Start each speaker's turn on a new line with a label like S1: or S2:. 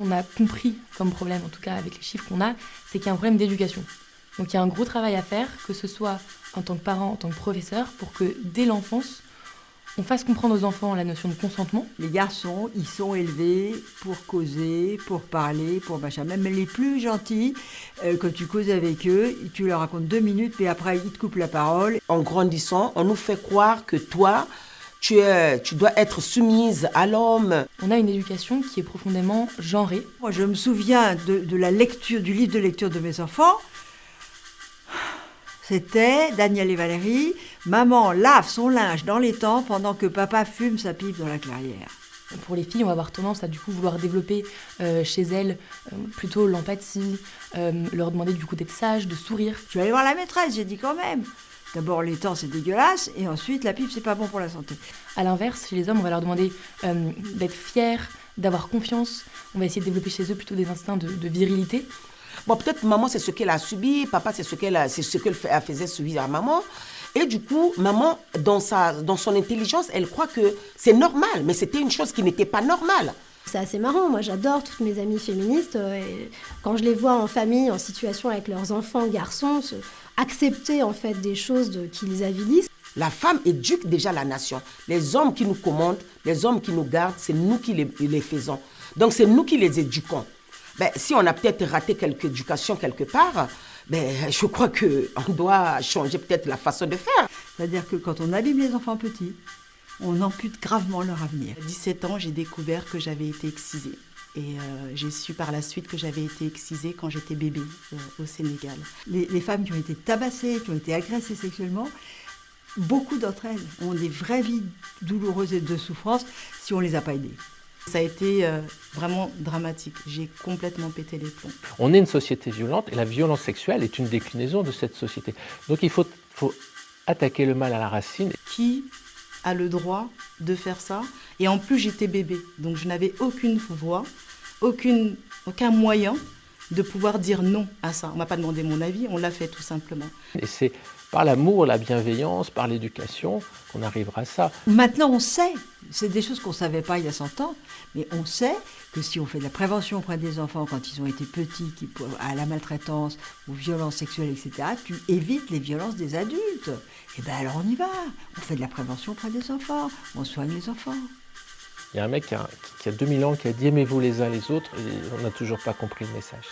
S1: On a compris comme problème, en tout cas avec les chiffres qu'on a, c'est qu'il y a un problème d'éducation. Donc il y a un gros travail à faire, que ce soit en tant que parent, en tant que professeur, pour que dès l'enfance, on fasse comprendre aux enfants la notion de consentement.
S2: Les garçons, ils sont élevés pour causer, pour parler, pour machin. Même les plus gentils, quand tu causes avec eux, tu leur racontes 2 minutes, puis après ils te coupent la parole.
S3: En grandissant, on nous fait croire que toi, tu dois être soumise à l'homme.
S1: On a une éducation qui est profondément genrée.
S2: Moi, je me souviens de la lecture, du livre de lecture de mes enfants. C'était Daniel et Valérie. Maman lave son linge dans l'étang pendant que papa fume sa pipe dans la clairière.
S1: Pour les filles, on va avoir tendance à du coup vouloir développer chez elles plutôt l'empathie, leur demander du coup d'être sage, de sourire.
S2: Je vais aller voir la maîtresse, j'ai dit quand même. D'abord l'étang c'est dégueulasse et ensuite la pipe c'est pas bon pour la santé.
S1: À l'inverse, chez les hommes, on va leur demander d'être fiers, d'avoir confiance. On va essayer de développer chez eux plutôt des instincts de virilité.
S3: Bon, peut-être maman, c'est ce qu'elle a subi, papa, c'est ce qu'elle faisait subir à maman. Et du coup, maman, dans son intelligence, elle croit que c'est normal, mais c'était une chose qui n'était pas normale.
S4: C'est assez marrant, moi j'adore toutes mes amies féministes. Et quand je les vois en famille, en situation avec leurs enfants, garçons, accepter en fait des choses qui les avilissent.
S3: La femme éduque déjà la nation. Les hommes qui nous commandent, les hommes qui nous gardent, c'est nous qui les faisons. Donc c'est nous qui les éduquons. Si on a peut-être raté quelque éducation quelque part, je crois qu'on doit changer peut-être la façon de faire.
S2: C'est-à-dire que quand on abîme les enfants petits, on ampute gravement leur avenir.
S5: À 17 ans, j'ai découvert que j'avais été excisée. Et j'ai su par la suite que j'avais été excisée quand j'étais bébé au Sénégal.
S2: Les femmes qui ont été tabassées, qui ont été agressées sexuellement, beaucoup d'entre elles ont des vraies vies douloureuses et de souffrance si on ne les a pas aidées.
S5: Ça a été vraiment dramatique. J'ai complètement pété les plombs.
S6: On est une société violente et la violence sexuelle est une déclinaison de cette société. Donc il faut attaquer le mal à la racine.
S5: Qui a le droit de faire ça? Et en plus, j'étais bébé, donc je n'avais aucune voix, aucun moyen de pouvoir dire non à ça. On ne m'a pas demandé mon avis, on l'a fait tout simplement.
S6: Et c'est par l'amour, la bienveillance, par l'éducation qu'on arrivera à ça.
S2: Maintenant, on sait, c'est des choses qu'on ne savait pas il y a 100 ans, mais on sait que si on fait de la prévention auprès des enfants quand ils ont été petits, à la maltraitance, aux violences sexuelles, etc., tu évites les violences des adultes. Et bien alors on y va, on fait de la prévention auprès des enfants, on soigne les enfants.
S6: Il y a un mec qui a 2000 ans qui a dit « aimez-vous les uns les autres » et on n'a toujours pas compris le message.